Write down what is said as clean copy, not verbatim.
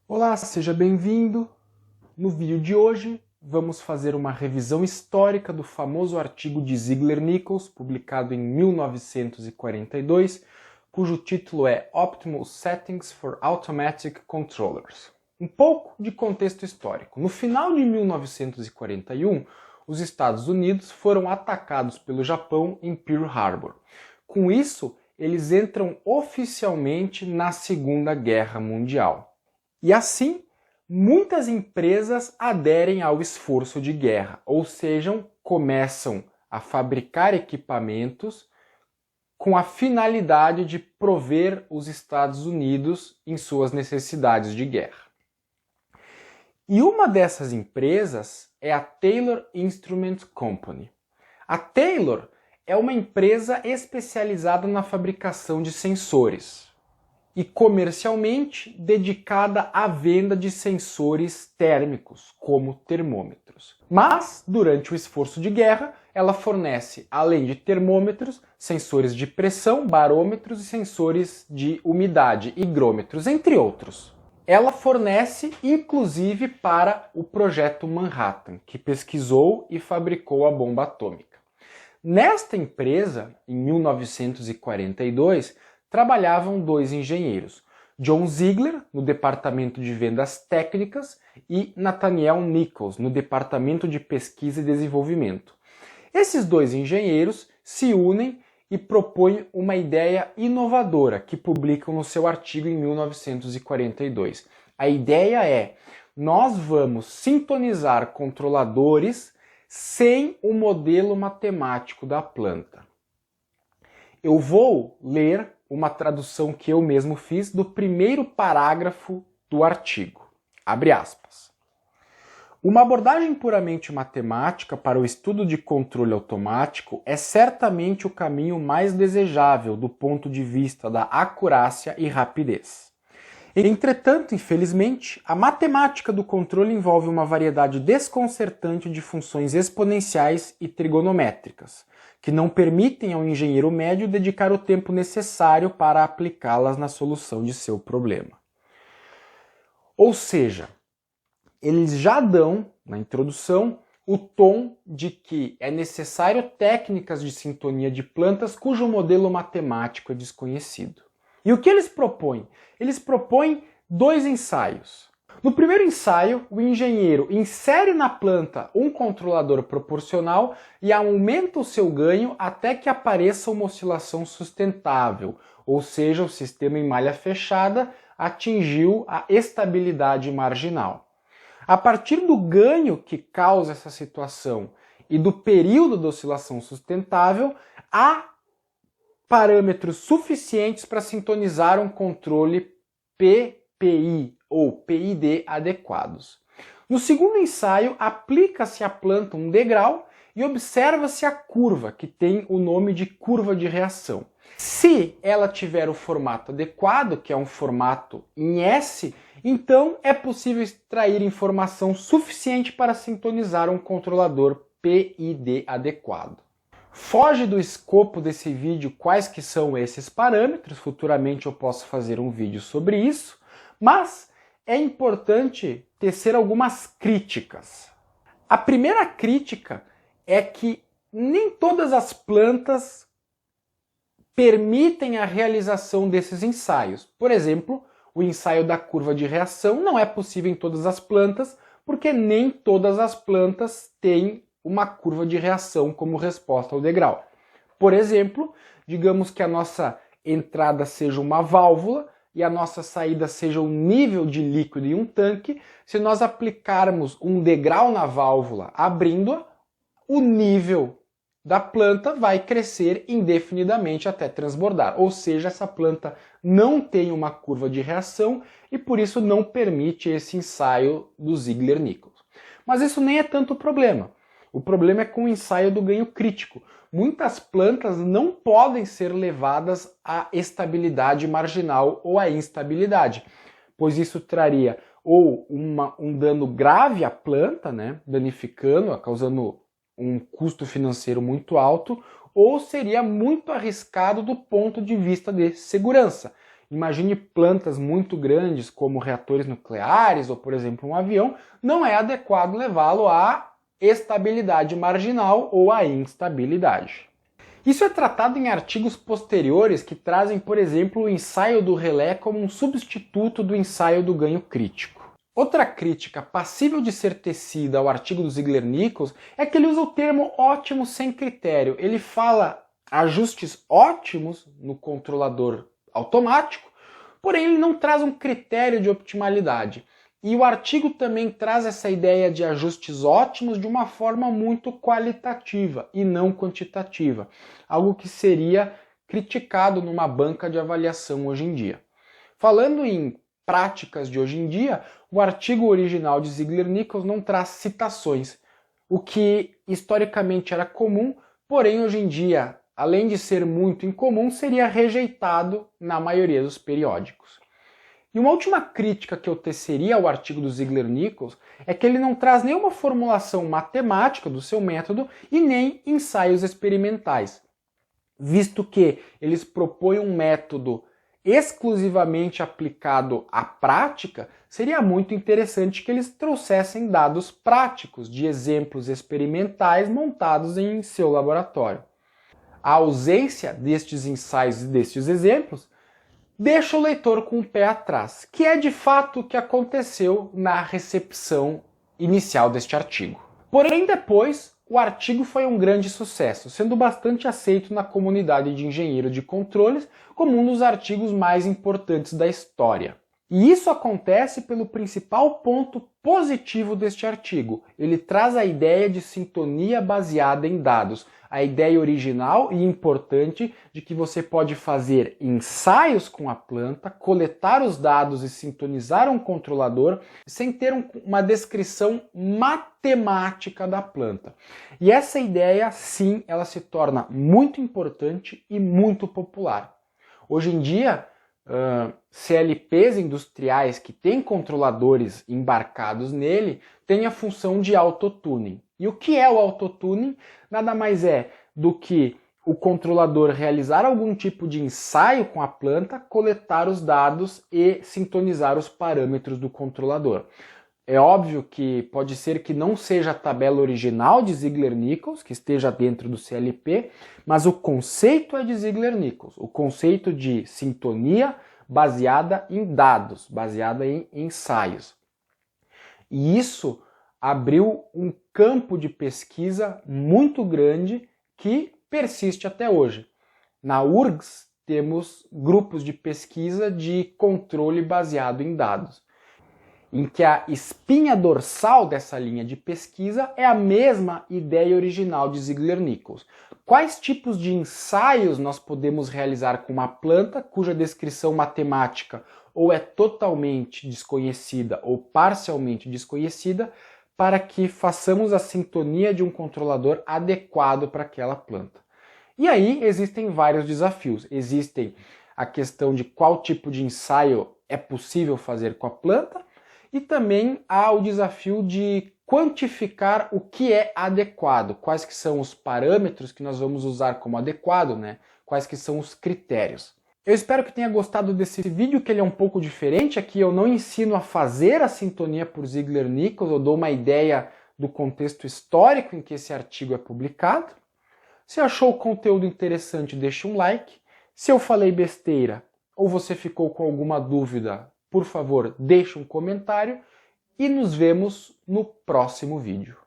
Olá, seja bem-vindo! No vídeo de hoje, vamos fazer uma revisão histórica do famoso artigo de Ziegler-Nichols, publicado em 1942, cujo título é Optimal Settings for Automatic Controllers. Um pouco de contexto histórico. No final de 1941, os Estados Unidos foram atacados pelo Japão em Pearl Harbor. Com isso, eles entram oficialmente na Segunda Guerra Mundial. E assim, muitas empresas aderem ao esforço de guerra, ou seja, começam a fabricar equipamentos com a finalidade de prover os Estados Unidos em suas necessidades de guerra. E uma dessas empresas é a Taylor Instrument Company. A Taylor é uma empresa especializada na fabricação de sensores e comercialmente dedicada à venda de sensores térmicos, como termômetros. Mas, durante o esforço de guerra, ela fornece, além de termômetros, sensores de pressão, barômetros e sensores de umidade, higrômetros, entre outros. Ela fornece, inclusive, para o Projeto Manhattan, que pesquisou e fabricou a bomba atômica. Nesta empresa, em 1942, trabalhavam dois engenheiros, John Ziegler, no departamento de vendas técnicas, e Nathaniel Nichols, no departamento de pesquisa e desenvolvimento. Esses dois engenheiros se unem e propõem uma ideia inovadora que publicam no seu artigo em 1942. A ideia é: nós vamos sintonizar controladores sem o modelo matemático da planta. Eu vou ler uma tradução que eu mesmo fiz do primeiro parágrafo do artigo. Abre aspas. Uma abordagem puramente matemática para o estudo de controle automático é certamente o caminho mais desejável do ponto de vista da acurácia e rapidez. Entretanto, infelizmente, a matemática do controle envolve uma variedade desconcertante de funções exponenciais e trigonométricas, que não permitem ao engenheiro médio dedicar o tempo necessário para aplicá-las na solução de seu problema. Ou seja, eles já dão, na introdução, o tom de que é necessário técnicas de sintonia de plantas cujo modelo matemático é desconhecido. E o que eles propõem? Eles propõem dois ensaios. No primeiro ensaio, o engenheiro insere na planta um controlador proporcional e aumenta o seu ganho até que apareça uma oscilação sustentável, ou seja, o sistema em malha fechada atingiu a estabilidade marginal. A partir do ganho que causa essa situação e do período da oscilação sustentável, há parâmetros suficientes para sintonizar um controle PPI ou PID adequados. No segundo ensaio, aplica-se à planta um degrau e observa-se a curva, que tem o nome de curva de reação. Se ela tiver o formato adequado, que é um formato em S, então é possível extrair informação suficiente para sintonizar um controlador PID adequado. Foge do escopo desse vídeo quais que são esses parâmetros, futuramente eu posso fazer um vídeo sobre isso, mas é importante tecer algumas críticas. A primeira crítica é que nem todas as plantas permitem a realização desses ensaios. Por exemplo, o ensaio da curva de reação não é possível em todas as plantas, porque nem todas as plantas têm uma curva de reação como resposta ao degrau. Por exemplo, digamos que a nossa entrada seja uma válvula e a nossa saída seja um nível de líquido em um tanque. Se nós aplicarmos um degrau na válvula abrindo-a, o nível da planta vai crescer indefinidamente até transbordar. Ou seja, essa planta não tem uma curva de reação e por isso não permite esse ensaio do Ziegler-Nichols. Mas isso nem é tanto o problema. O problema é com o ensaio do ganho crítico. Muitas plantas não podem ser levadas à estabilidade marginal ou à instabilidade, pois isso traria ou um dano grave à planta, danificando-a, causando um custo financeiro muito alto, ou seria muito arriscado do ponto de vista de segurança. Imagine plantas muito grandes como reatores nucleares ou, por exemplo, um avião, não é adequado levá-lo à estabilidade marginal ou à instabilidade. Isso é tratado em artigos posteriores que trazem, por exemplo, o ensaio do relé como um substituto do ensaio do ganho crítico. Outra crítica passível de ser tecida ao artigo do Ziegler-Nichols é que ele usa o termo ótimo sem critério. Ele fala ajustes ótimos no controlador automático, porém ele não traz um critério de optimalidade. E o artigo também traz essa ideia de ajustes ótimos de uma forma muito qualitativa e não quantitativa, algo que seria criticado numa banca de avaliação hoje em dia. Falando em práticas de hoje em dia, o artigo original de Ziegler-Nichols não traz citações, o que historicamente era comum, porém hoje em dia, além de ser muito incomum, seria rejeitado na maioria dos periódicos. E uma última crítica que eu teceria ao artigo do Ziegler-Nichols é que ele não traz nenhuma formulação matemática do seu método e nem ensaios experimentais, visto que eles propõem um método exclusivamente aplicado à prática. Seria muito interessante que eles trouxessem dados práticos de exemplos experimentais montados em seu laboratório. A ausência destes ensaios e destes exemplos deixa o leitor com o pé atrás, que é de fato o que aconteceu na recepção inicial deste artigo. Porém, depois, o artigo foi um grande sucesso, sendo bastante aceito na comunidade de engenheiro de controles como um dos artigos mais importantes da história. E isso acontece pelo principal ponto positivo deste artigo. Ele traz a ideia de sintonia baseada em dados, a ideia original e importante de que você pode fazer ensaios com a planta, coletar os dados e sintonizar um controlador sem ter uma descrição matemática da planta. E essa ideia, sim, ela se torna muito importante e muito popular. Hoje em dia, CLPs industriais que têm controladores embarcados nele têm a função de autotuning. E o que é o autotuning? Nada mais é do que o controlador realizar algum tipo de ensaio com a planta, coletar os dados e sintonizar os parâmetros do controlador. É óbvio que pode ser que não seja a tabela original de Ziegler-Nichols, que esteja dentro do CLP, mas o conceito é de Ziegler-Nichols, o conceito de sintonia baseada em dados, baseada em ensaios. E isso abriu um campo de pesquisa muito grande que persiste até hoje. Na URGS temos grupos de pesquisa de controle baseado em dados, em que a espinha dorsal dessa linha de pesquisa é a mesma ideia original de Ziegler-Nichols. Quais tipos de ensaios nós podemos realizar com uma planta cuja descrição matemática ou é totalmente desconhecida ou parcialmente desconhecida, para que façamos a sintonia de um controlador adequado para aquela planta? E aí existem vários desafios. Existem a questão de qual tipo de ensaio é possível fazer com a planta, e também há o desafio de quantificar o que é adequado, quais que são os parâmetros que nós vamos usar como adequado, né? Quais que são os critérios. Eu espero que tenha gostado desse vídeo, que ele é um pouco diferente. Aqui eu não ensino a fazer a sintonia por Ziegler-Nichols, eu dou uma ideia do contexto histórico em que esse artigo é publicado. Se achou o conteúdo interessante, deixe um like. Se eu falei besteira ou você ficou com alguma dúvida, por favor, deixe um comentário e nos vemos no próximo vídeo.